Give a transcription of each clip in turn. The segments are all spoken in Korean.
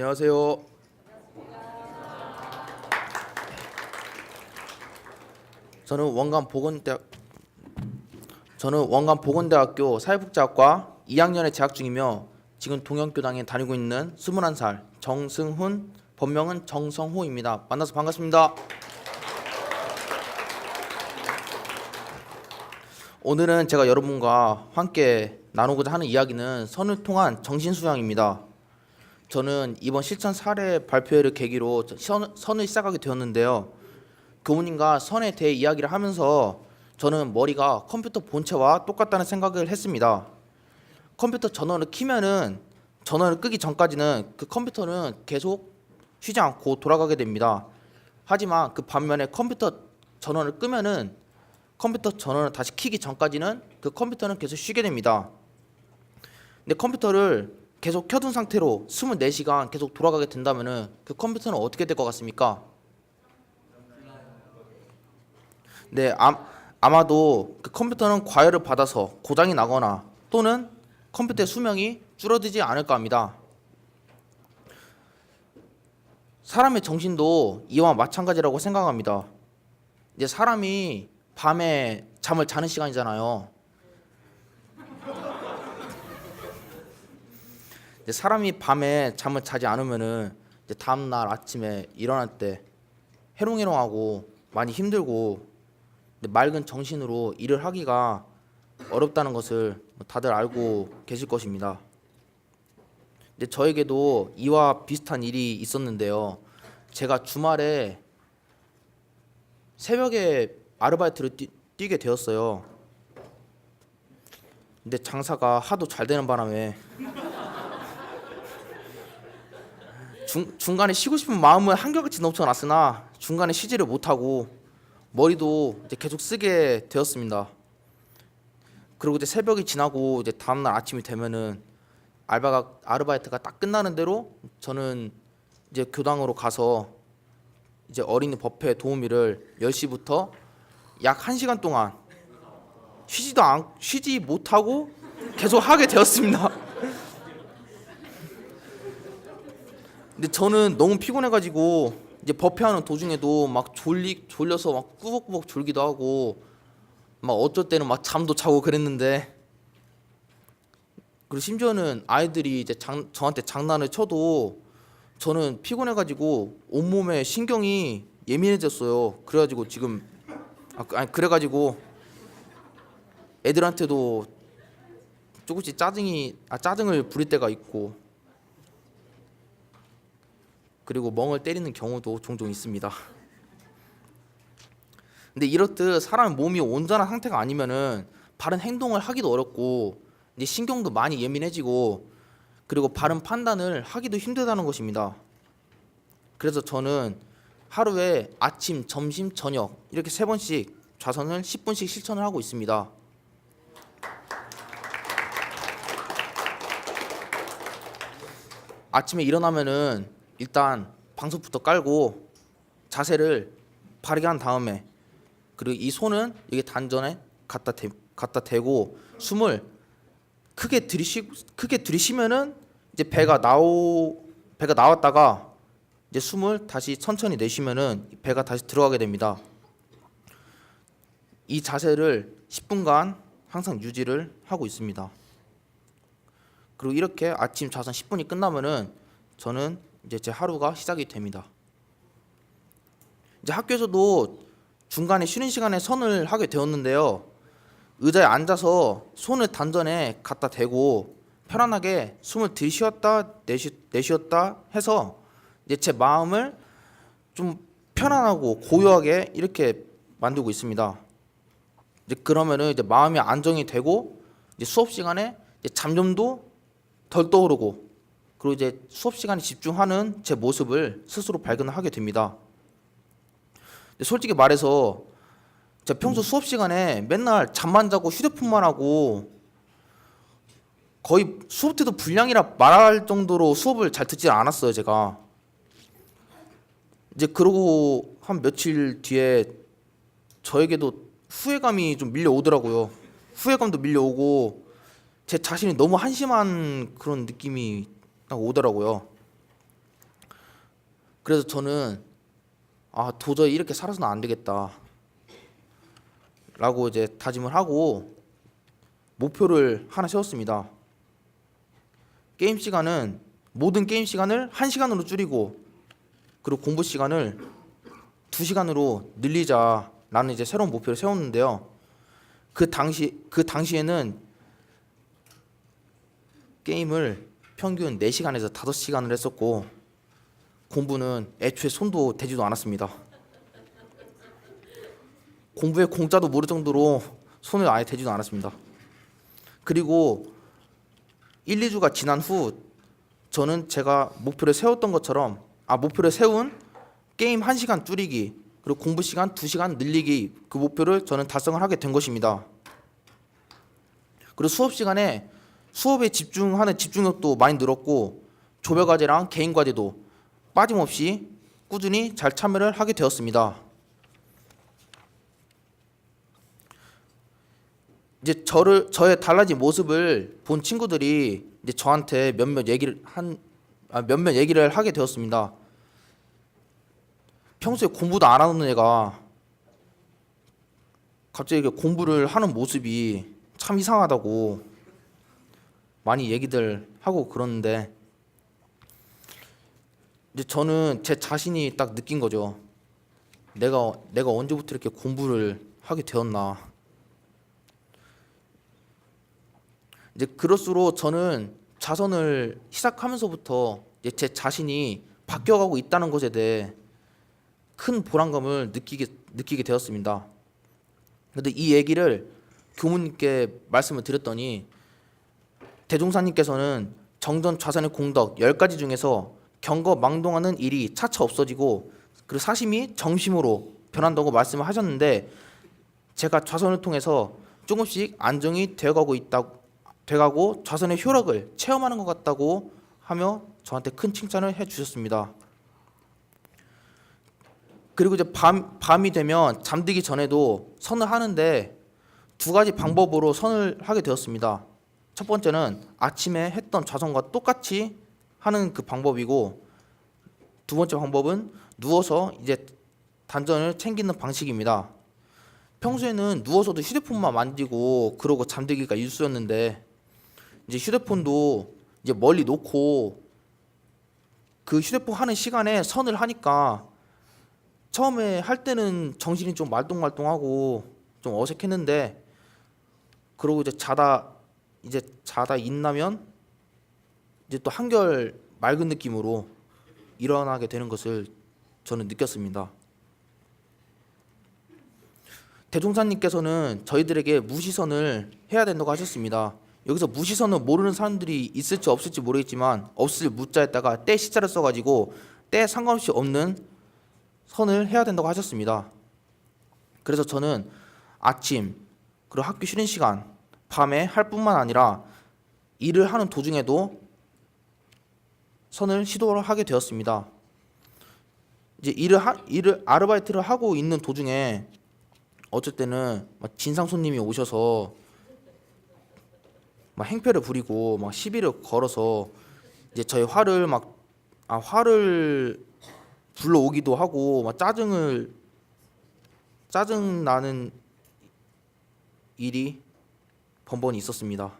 안녕하세요. 저는 원광보건대학교 사회복지학과 2학년에 재학 중이며 지금 동영교당에 다니고 있는 21살 정승훈, 본명은 정성호입니다. 만나서 반갑습니다. 오늘은 제가 여러분과 함께 나누고자 하는 이야기는 선을 통한 정신수양입니다. 저는 이번 실천 사례 발표회를 계기로 선을 시작하게 되었는데요. 교무님과 선에 대해 이야기를 하면서 저는 머리가 컴퓨터 본체와 똑같다는 생각을 했습니다. 컴퓨터 전원을 켜면은 전원을 끄기 전까지는 그 컴퓨터는 계속 쉬지 않고 돌아가게 됩니다. 하지만 그 반면에 컴퓨터 전원을 끄면은 컴퓨터 전원을 다시 켜기 전까지는 그 컴퓨터는 계속 쉬게 됩니다. 근데 컴퓨터를 계속 켜둔 상태로 24시간 계속 돌아가게 된다면은 그 컴퓨터는 어떻게 될 것 같습니까? 네, 아마도 그 컴퓨터는 과열을 받아서 고장이 나거나 또는 컴퓨터의 수명이 줄어들지 않을까 합니다. 사람의 정신도 이와 마찬가지라고 생각합니다. 이제 사람이 밤에 잠을 자는 시간이잖아요. 이제 사람이 밤에 잠을 자지 않으면은 이제 다음 날 아침에 일어날 때 해롱해롱하고 많이 힘들고 맑은 정신으로 일을 하기가 어렵다는 것을 다들 알고 계실 것입니다. 이제 저에게도 이와 비슷한 일이 있었는데요. 제가 주말에 새벽에 아르바이트를 뛰게 되었어요. 근데 장사가 하도 잘 되는 바람에 중간에 쉬고 싶은 마음은 한결같이 넘쳐났으나 중간에 쉬지를 못하고 머리도 이제 계속 쓰게 되었습니다. 그리고 이제 새벽이 지나고 이제 다음날 아침이 되면은 아르바이트가 딱 끝나는 대로 저는 이제 교당으로 가서 이제 어린이 법회 도우미를 10시부터 약 1시간 동안 쉬지 못하고 계속 하게 되었습니다. 근데 저는 너무 피곤해가지고 이제 법회하는 도중에도 막 졸려서 막 꾸벅꾸벅 졸기도 하고 막 어쩔 때는 막 잠도 자고 그랬는데, 그리고 심지어는 아이들이 이제 저한테 장난을 쳐도 저는 피곤해가지고 온몸에 신경이 예민해졌어요. 그래가지고 지금 그래가지고 애들한테도 조금씩 짜증을 부릴 때가 있고, 그리고 멍을 때리는 경우도 종종 있습니다. 근데 이렇듯 사람 몸이 온전한 상태가 아니면은 바른 행동을 하기도 어렵고 이제 신경도 많이 예민해지고 그리고 바른 판단을 하기도 힘들다는 것입니다. 그래서 저는 하루에 아침, 점심, 저녁 이렇게 3번씩 좌선을 10분씩 실천을 하고 있습니다. 아침에 일어나면은 일단 방석부터 깔고 자세를 바르게 한 다음에, 그리고 이 손은 여기 단전에 갖다 대고 숨을 크게 들이쉬면은 이제 배가 나왔다가 이제 숨을 다시 천천히 내쉬면은 배가 다시 들어가게 됩니다. 이 자세를 10분간 항상 유지를 하고 있습니다. 그리고 이렇게 아침 좌선 10분이 끝나면은 저는 이제 제 하루가 시작이 됩니다. 이제 학교에서도 중간에 쉬는 시간에 선을 하게 되었는데요. 의자에 앉아서 손을 단전에 갖다 대고 편안하게 숨을 들이쉬었다 내쉬었다 해서 이제 제 마음을 좀 편안하고 고요하게 이렇게 만들고 있습니다. 이제 그러면은 이제 마음이 안정이 되고 이제 수업 시간에 이제 잠점도 덜 떠오르고, 그리고 이제 수업 시간에 집중하는 제 모습을 스스로 발견하게 됩니다. 솔직히 말해서 제가 평소 수업 시간에 맨날 잠만 자고 휴대폰만 하고 거의 수업 때도 불량이라 말할 정도로 수업을 잘 듣지 않았어요. 제가 이제 그러고 한 며칠 뒤에 저에게도 후회감이 좀 밀려오더라고요. 후회감도 밀려오고 제 자신이 너무 한심한 그런 느낌이 딱 오더라고요. 그래서 저는 도저히 이렇게 살아서는 안 되겠다 라고 이제 다짐을 하고 목표를 하나 세웠습니다. 게임 시간은 모든 게임 시간을 1시간으로 줄이고 그리고 공부 시간을 2시간으로 늘리자라는 이제 새로운 목표를 세웠는데요. 그 당시에는 게임을 평균 4시간에서 5시간을 했었고 공부는 애초에 손도 대지도 않았습니다. 공부에 공짜도 모를 정도로 손을 아예 대지도 않았습니다. 그리고 1, 2주가 지난 후 저는 제가 목표를 세운 게임 1시간 줄이기 그리고 공부 시간 2시간 늘리기 그 목표를 저는 달성을 하게 된 것입니다. 그리고 수업 시간에 수업에 집중하는 집중력도 많이 늘었고 조별 과제랑 개인 과제도 빠짐없이 꾸준히 잘 참여를 하게 되었습니다. 이제 저의 달라진 모습을 본 친구들이 이제 저한테 몇몇 얘기를 하게 되었습니다. 평소에 공부도 안 하는 애가 갑자기 공부를 하는 모습이 참 이상하다고 많이 얘기들 하고 그러는데 이제 저는 제 자신이 딱 느낀 거죠. 내가 언제부터 이렇게 공부를 하게 되었나. 이제 그럴수록 저는 자선을 시작하면서부터 이제 제 자신이 바뀌어가고 있다는 것에 대해 큰 보람감을 느끼게 되었습니다. 그런데 이 얘기를 교무님께 말씀을 드렸더니 대종사님께서는 정전 좌선의 공덕 10가지 중에서 경거망동하는 일이 차차 없어지고 그리고 사심이 정심으로 변한다고 말씀을 하셨는데 제가 좌선을 통해서 조금씩 안정이 되어가고 좌선의 효력을 체험하는 것 같다고 하며 저한테 큰 칭찬을 해주셨습니다. 그리고 이제 밤이 되면 잠들기 전에도 선을 하는데 2가지 방법으로 선을 하게 되었습니다. 첫 번째는 아침에 했던 좌선과 똑같이 하는 그 방법이고 두 번째 방법은 누워서 이제 단전을 챙기는 방식입니다. 평소에는 누워서도 휴대폰만 만지고 그러고 잠들기가 일쑤였는데 이제 휴대폰도 이제 멀리 놓고 그 휴대폰 하는 시간에 선을 하니까 처음에 할 때는 정신이 좀 말똥말똥하고 좀 어색했는데 그러고 이제 자다 일어나면 이제 또 한결 맑은 느낌으로 일어나게 되는 것을 저는 느꼈습니다. 대종사님께서는 저희들에게 무시선을 해야 된다고 하셨습니다. 여기서 무시선은 모르는 사람들이 있을지 없을지 모르겠지만 없을 무자에다가 때 시자를 써가지고 때 상관없이 없는 선을 해야 된다고 하셨습니다. 그래서 저는 아침 그리고 학교 쉬는 시간 밤에 할 뿐만 아니라 일을 하는 도중에도 선을 시도를 하게 되었습니다. 이제 아르바이트를 하고 있는 도중에 어쩔 때는 막 진상 손님이 오셔서 막 행패를 부리고 막 시비를 걸어서 이제 저희 화를 불러오기도 하고 막 짜증 나는 일이 번번이 있었습니다.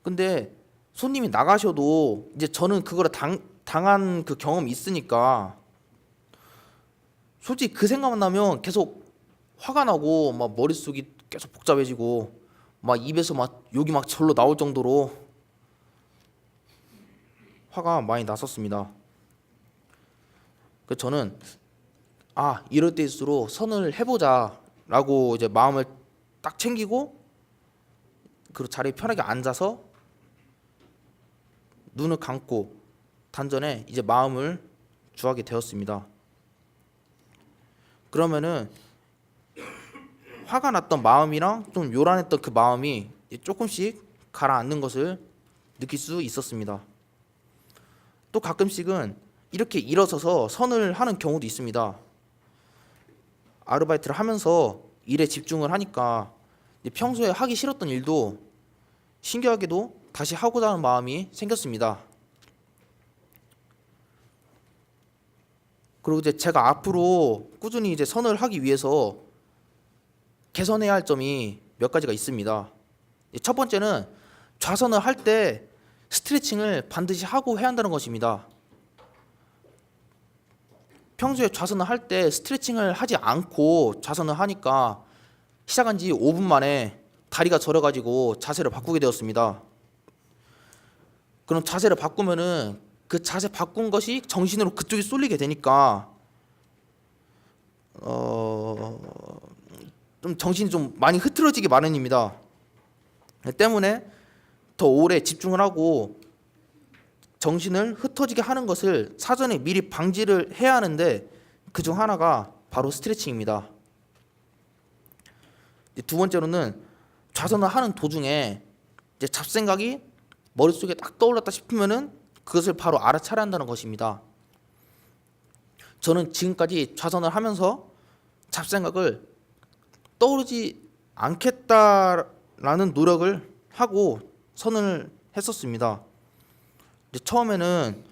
근데 손님이 나가셔도 이제 저는 그거를 당한 그 경험이 있으니까 솔직히 그 생각만 나면 계속 화가 나고 막 머릿속이 계속 복잡해지고 막 입에서 막 욕이 막 절로 나올 정도로 화가 많이 났었습니다. 그래서 저는 이럴 때일수록 선을 해보자라고 이제 마음을 딱 챙기고 그리고 자리에 편하게 앉아서 눈을 감고 단전에 이제 마음을 주하게 되었습니다. 그러면은 화가 났던 마음이랑 좀 요란했던 그 마음이 조금씩 가라앉는 것을 느낄 수 있었습니다. 또 가끔씩은 이렇게 일어서서 선을 하는 경우도 있습니다. 아르바이트를 하면서 일에 집중을 하니까 평소에 하기 싫었던 일도 신기하게도 다시 하고자 하는 마음이 생겼습니다. 그리고 이제 제가 앞으로 꾸준히 이제 선을 하기 위해서 개선해야 할 점이 몇 가지가 있습니다. 첫 번째는 좌선을 할 때 스트레칭을 반드시 하고 해야 한다는 것입니다. 평소에 좌선을 할 때 스트레칭을 하지 않고 좌선을 하니까 시작한 지 5분 만에 다리가 저려가지고 자세를 바꾸게 되었습니다. 그럼 자세를 바꾸면은 그 자세 바꾼 것이 정신으로 그쪽에 쏠리게 되니까 좀 정신이 좀 많이 흐트러지기 마련입니다. 때문에 더 오래 집중을 하고 정신을 흩어지게 하는 것을 사전에 미리 방지를 해야 하는데 그중 하나가 바로 스트레칭입니다. 두 번째로는 좌선을 하는 도중에 이제 잡생각이 머릿속에 딱 떠올랐다 싶으면은 그것을 바로 알아차려야 한다는 것입니다. 저는 지금까지 좌선을 하면서 잡생각을 떠오르지 않겠다라는 노력을 하고 선을 했었습니다. 처음에는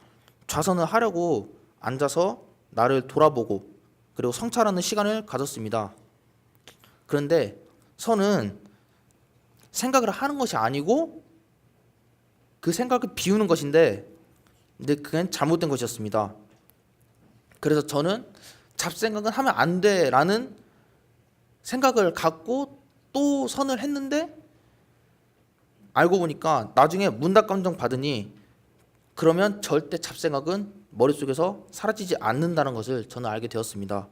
좌선을 하려고 앉아서 나를 돌아보고 그리고 성찰하는 시간을 가졌습니다. 그런데 선은 생각을 하는 것이 아니고 그 생각을 비우는 것인데 근데 그건 잘못된 것이었습니다. 그래서 저는 잡생각은 하면 안 돼라는 생각을 갖고 또 선을 했는데 알고 보니까 나중에 문답 감정 받으니 그러면 절대 잡생각은 머릿속에서 사라지지 않는다는 것을 저는 알게 되었습니다.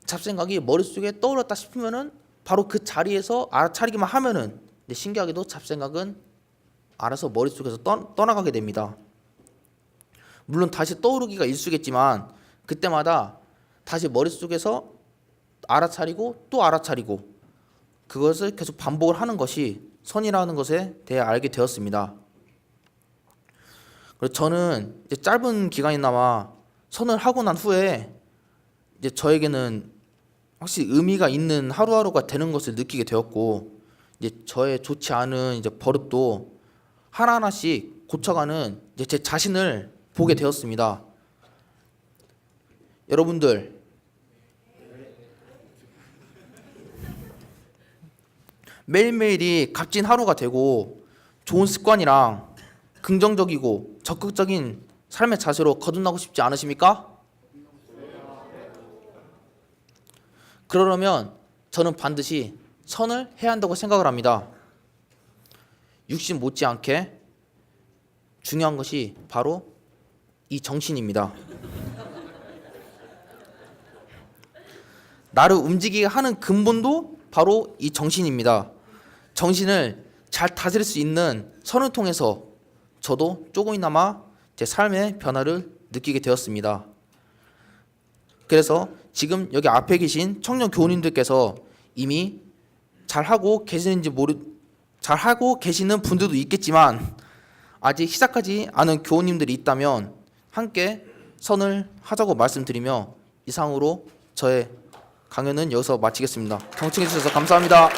잡생각이 머릿속에 떠올랐다 싶으면은 바로 그 자리에서 알아차리기만 하면은 신기하게도 잡생각은 알아서 머릿속에서 떠나가게 됩니다. 물론 다시 떠오르기가 일쑤겠지만 그때마다 다시 머릿속에서 알아차리고 또 알아차리고 그것을 계속 반복을 하는 것이 선이라는 것에 대해 알게 되었습니다. 그래서 저는 이제 짧은 기간이나마 선을 하고 난 후에 이제 저에게는 확실히 의미가 있는 하루하루가 되는 것을 느끼게 되었고 이제 저의 좋지 않은 이제 버릇도 하나하나씩 고쳐가는 이제 제 자신을 보게 되었습니다. 여러분들 매일매일이 값진 하루가 되고 좋은 습관이랑 긍정적이고 적극적인 삶의 자세로 거듭나고 싶지 않으십니까? 그러려면 저는 반드시 선을 해야 한다고 생각을 합니다. 육신 못지않게 중요한 것이 바로 이 정신입니다. 나를 움직이게 하는 근본도 바로 이 정신입니다. 정신을 잘 다스릴 수 있는 선을 통해서 저도 조금이나마 제 삶의 변화를 느끼게 되었습니다. 그래서 지금 여기 앞에 계신 청년 교우님들께서 이미 잘하고 계시는 분들도 있겠지만 아직 시작하지 않은 교우님들이 있다면 함께 선을 하자고 말씀드리며 이상으로 저의 강연은 여기서 마치겠습니다. 경청해 주셔서 감사합니다.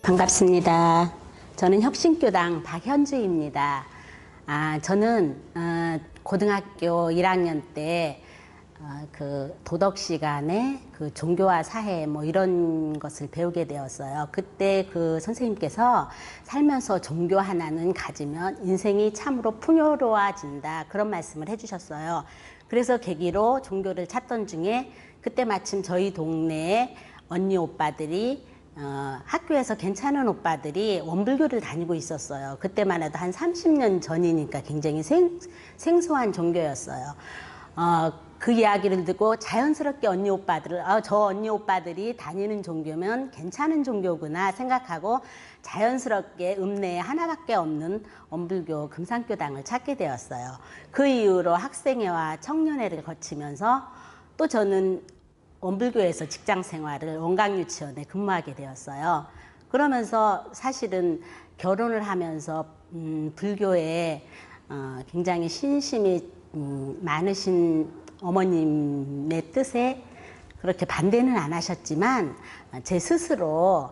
반갑습니다. 저는 혁신교당 박현주입니다. 저는 고등학교 1학년 때 그 도덕 시간에 그 종교와 사회 뭐 이런 것을 배우게 되었어요. 그때 그 선생님께서 살면서 종교 하나는 가지면 인생이 참으로 풍요로워진다 그런 말씀을 해주셨어요. 그래서 계기로 종교를 찾던 중에 그때 마침 저희 동네에 언니 오빠들이 학교에서 괜찮은 오빠들이 원불교를 다니고 있었어요. 그때만 해도 한 30년 전이니까 굉장히 생소한 종교였어요. 그 이야기를 듣고 자연스럽게 언니 오빠들을 저 언니 오빠들이 다니는 종교면 괜찮은 종교구나 생각하고 자연스럽게 읍내에 하나밖에 없는 원불교 금산교당을 찾게 되었어요. 그 이후로 학생회와 청년회를 거치면서 또 저는 원불교에서 직장 생활을 원광유치원에 근무하게 되었어요. 그러면서 사실은 결혼을 하면서 불교에 굉장히 신심이 많으신 어머님의 뜻에 그렇게 반대는 안 하셨지만 제 스스로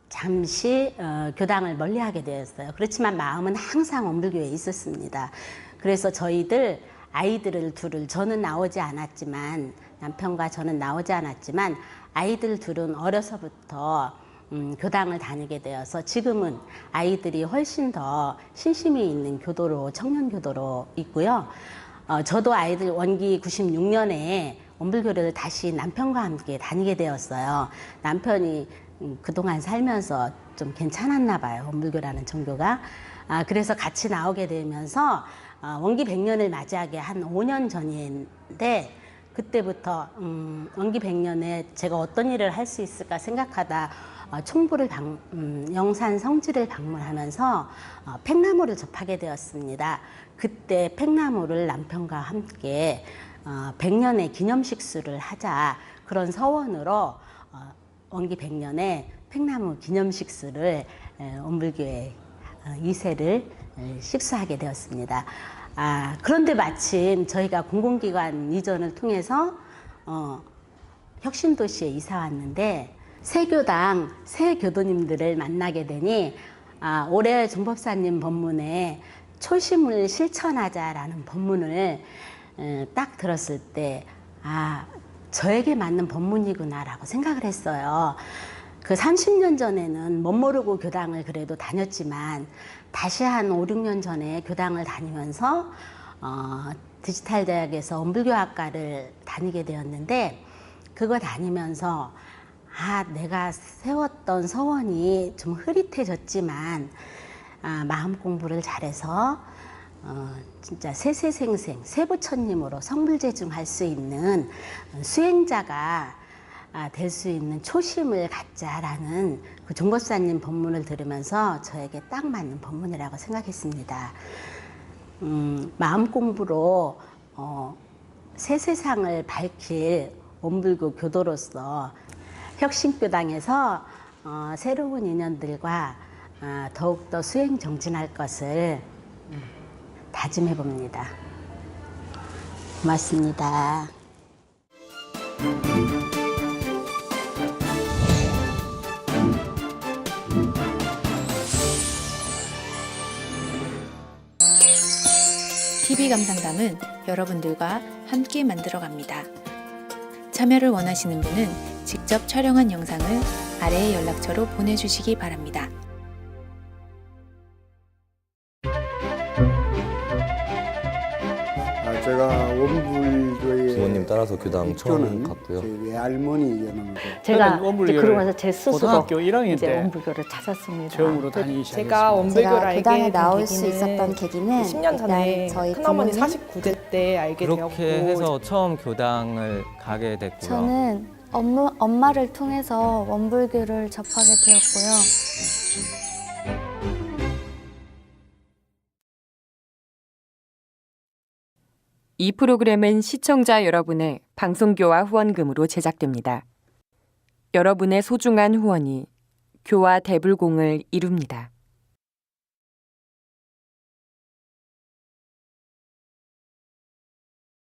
잠시 교당을 멀리하게 되었어요. 그렇지만 마음은 항상 원불교에 있었습니다. 그래서 저희들 아이들을 둘을 저는 나오지 않았지만 남편과 저는 나오지 않았지만 아이들 둘은 어려서부터 교당을 다니게 되어서 지금은 아이들이 훨씬 더 신심이 있는 교도로 청년 교도로 있고요. 저도 아이들 원기 96년에 원불교를 다시 남편과 함께 다니게 되었어요. 남편이 그동안 살면서 좀 괜찮았나 봐요. 원불교라는 종교가. 그래서 같이 나오게 되면서 원기 100년을 맞이하게 한 5년 전인데 그때부터 원기 100년에 제가 어떤 일을 할 수 있을까 생각하다 총부를 영산 성지를 방문하면서 팽나무를 접하게 되었습니다. 그때 팽나무를 남편과 함께 100년의 기념식수를 하자 그런 서원으로 원기 100년에 팽나무 기념식수를 원불교에 2세를 식수하게 되었습니다. 그런데 마침 저희가 공공기관 이전을 통해서 혁신도시에 이사 왔는데 새 교당, 새 교도님들을 만나게 되니 올해 종법사님 법문에 초심을 실천하자라는 법문을 딱 들었을 때 저에게 맞는 법문이구나라고 생각을 했어요. 그 30년 전에는 멋모르고 교당을 그래도 다녔지만 다시 한 5, 6년 전에 교당을 다니면서 디지털 대학에서 원불교학과를 다니게 되었는데 그거 다니면서 내가 세웠던 서원이 좀 흐릿해졌지만 마음 공부를 잘해서 진짜 세세생생 세부처님으로 성불재중할 수 있는 수행자가 될 수 있는 초심을 갖자라는 그 종법사님 법문을 들으면서 저에게 딱 맞는 법문이라고 생각했습니다. 마음 공부로 새 세상을 밝힐 원불교 교도로서 혁신교당에서 새로운 인연들과 더욱더 수행 정진할 것을 다짐해 봅니다. 고맙습니다. TV 감상담은 여러분들과 함께 만들어갑니다. 참여를 원하시는 분은 직접 촬영한 영상을 아래의 연락처로 보내주시기 바랍니다. 제가 원불교에 부모님 따라서 교당 처음 입교는 갔고요. 저희 외할머니에는 제가 원불교를 이제 그러고 나서 제 스스로 고등학교 1학년 이제 때 원불교를 찾았습니다. 처음으로 다니기 시작했습니다. 제가 원불교를 알게 교당에 된 나올 수 계기는 있었던 계기는 10년 전에 일단 저희 큰어머니 부모님, 49세 때 알게 되었고 그렇게 해서 처음 교당을 가게 됐고요. 저는 엄마를 통해서 원불교를 접하게 되었고요. 이 프로그램은 시청자 여러분의 방송교화 후원금으로 제작됩니다. 여러분의 소중한 후원이 교화 대불공을 이룹니다.